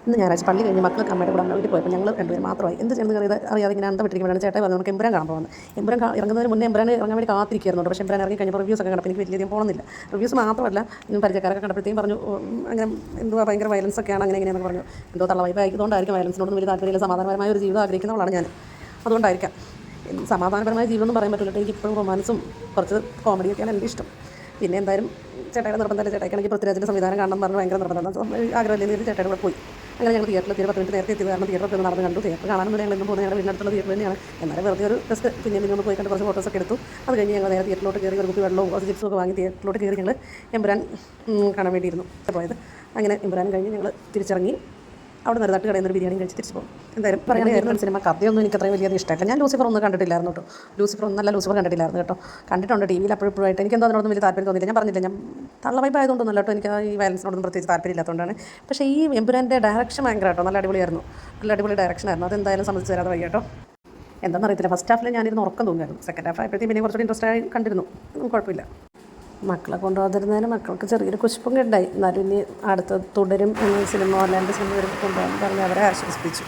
ഇന്ന് ഞായറാഴ്ച പള്ളി കഴിഞ്ഞ് മക്കൾക്ക് അമ്മയുടെ കൂടെ വീട്ടിൽ പോയപ്പോൾ ഞങ്ങൾ രണ്ടുപേരും മാത്രമായി എന്ത് ചെയ്യുന്നത് അറിയാതെ ഇങ്ങനെ അന്തപ്പെട്ടിരിക്കുമ്പോഴാണ് ചേട്ടായി വന്ന് നമുക്ക് എമ്പുരാൻ കാണാൻ പോകുന്നത്. എമ്പുരാൻ ഇറങ്ങുന്നതിന് മുന്നേ എമ്പുരാൻ ഇറങ്ങാൻ വേണ്ടി കാത്തിരിക്കുന്നുണ്ട്. പക്ഷേ എമ്പുരാൻ ഇറങ്ങി കഴിഞ്ഞപ്പോൾ റിവ്യൂസ് ഒക്കെ കണ്ടപ്പോൾ എനിക്ക് വലിയധികം പോകുന്നില്ല. റിവ്യൂസ് മാത്രമല്ല പരിചയക്കാരൊക്കെ കണ്ടപ്പോഴത്തേക്കും പറഞ്ഞു അങ്ങനെ എന്തുവാ ഭയങ്കര വയലൻസ് ഒക്കെയാണ് അങ്ങനെ ഇങ്ങനെയെന്നൊക്കെ പറഞ്ഞു. എന്തോ തള്ളവൈപ്പ് ആയതുകൊണ്ടായിരിക്കും വയലൻസിനോടൊന്നും വലിയ താല്പര്യമില്ല. സമാധാനപരമായ ഒരു ജീവിതം ആഗ്രഹിക്കുന്നവളാണ് ഞാൻ. അതുകൊണ്ടായിരിക്കാം. സമാധാനപരമായ ജീവിതം എന്ന് പറയാൻ പറ്റില്ല. എനിക്ക് ഇപ്പോഴും റൊമാൻസും കുറച്ച് കോമഡിയൊക്കെയാണ് എൻ്റെ ഇഷ്ടം. പിന്നെ എന്തായാലും ചേട്ടായുടെ നിർബന്ധമല്ല. ചേട്ടായിക്കാണെങ്കിൽ പൃഥ്വിരാജിൻ്റെ സംവിധാനം കാണണം പറഞ്ഞ് ഭയങ്കര നിർബന്ധം ആഗ്രഹമില്ലെങ്കിൽ ചേട്ടായുടെ കൂടെ പോയി. അങ്ങനെ ഞങ്ങൾ തിയേറ്ററിൽ 10 മിനിറ്റ് നേരത്തെ എത്തിയത് കാരണം തിയേറ്ററിൽ നടന്ന് കണ്ടു. തിയേറ്റർ കാണാനൊന്നും ഞങ്ങൾ ഇന്നും പോകുന്നത് ഞങ്ങളുടെ വീടിനടുത്തുള്ള തിയേറ്റർ തന്നെയാണ്. എന്നാലും വെറുതെ ഒരു ടെസ്റ്റ് പിന്നെ ഒന്ന് പോയി കണ്ട് കുറച്ച് ഫോട്ടോസൊക്കെ എടുത്തു. അത് കഴിഞ്ഞ് ഞങ്ങൾ നേരെ തിയേറ്ററിലോട്ട് കയറി ഒരു കുപ്പി വെള്ളവും കുറച്ച് ചിപ്സും ഒക്കെ വാങ്ങി തിയേറ്ററിലോട്ട് കയറി ഞങ്ങൾ എമ്പുരാൻ കാണാൻ വേണ്ടിയിരുന്നു പോയത്. അങ്ങനെ എമ്പുരാൻ കഴിഞ്ഞ് ഞങ്ങൾ തിരിച്ചിറങ്ങി. അവിടെ നിന്ന് തട്ട് കടയിൽ നിന്ന് ബിരിയാണി കഴിച്ച് തിരിച്ചു പോകും. എന്തായാലും പറയാനായിരുന്നു സിനിമ കഥയൊന്നും എനിക്ക് അത്രയും വലിയ ഇഷ്ടമായില്ല. ഞാൻ ലൂസിഫർ ഒന്നും കണ്ടിട്ടില്ലായിരുന്നു കേട്ടോ. ലൂസിഫർ കണ്ടിട്ടില്ലായിരുന്നു കേട്ടോ. കണ്ടിട്ടുണ്ട് ടി വിയിൽ അപ്പോഴായിട്ട്. എനിക്ക് അതിനോടൊന്നും വലിയ താല്പര്യം തോന്നിയില്ല. ഞാൻ പറഞ്ഞില്ല, ഞാൻ തള്ളവൈപ്പ് ആയതുകൊണ്ടൊന്നും കേട്ടോ. എനിക്ക് ഈ വയലൻസിനോടൊന്നും പ്രത്യേകിച്ച് താല്പര്യമില്ലാത്തതുകൊണ്ടാണ്. പക്ഷേ ഈ എമ്പുരാൻ്റെ ഡയറക്ഷൻ ഭയങ്കര കേട്ടോ, നല്ല അടിപൊളിയായിരുന്നു. നല്ല അടിപൊളി ഡയറക്ഷനായിരുന്നു. അതെന്തായാലും സംബന്ധിച്ച് തരാതെ വയ്യ കേട്ടോ. എന്താണെന്നറിയത്തില്ല, ഫസ്റ്റ് ഹാഫിൽ ഞാനിരുന്ന് ഉറക്കം തോന്നുമായിരുന്നു. സെക്കൻഡ് ഹാഫ് ആയപ്പോഴത്തേക്കും പിന്നെ കുറച്ചുകൂടി ഇൻട്രസ്റ്റ് ആയി കണ്ടിരുന്നു. കുഴപ്പമില്ല. മക്കളെ കൊണ്ടുപോകാതിരുന്നതിന് മക്കൾക്ക് ചെറിയൊരു കുശുമ്പൊക്കെ ഉണ്ടായി. എന്നാലും ഇനി അടുത്ത് തുടരും എന്ന സിനിമ, അല്ലാണ്ട് സിനിമ വരുമ്പോൾ കൊണ്ടുപോകാൻ പറഞ്ഞ് അവരെ ആശ്വസിപ്പിച്ചു.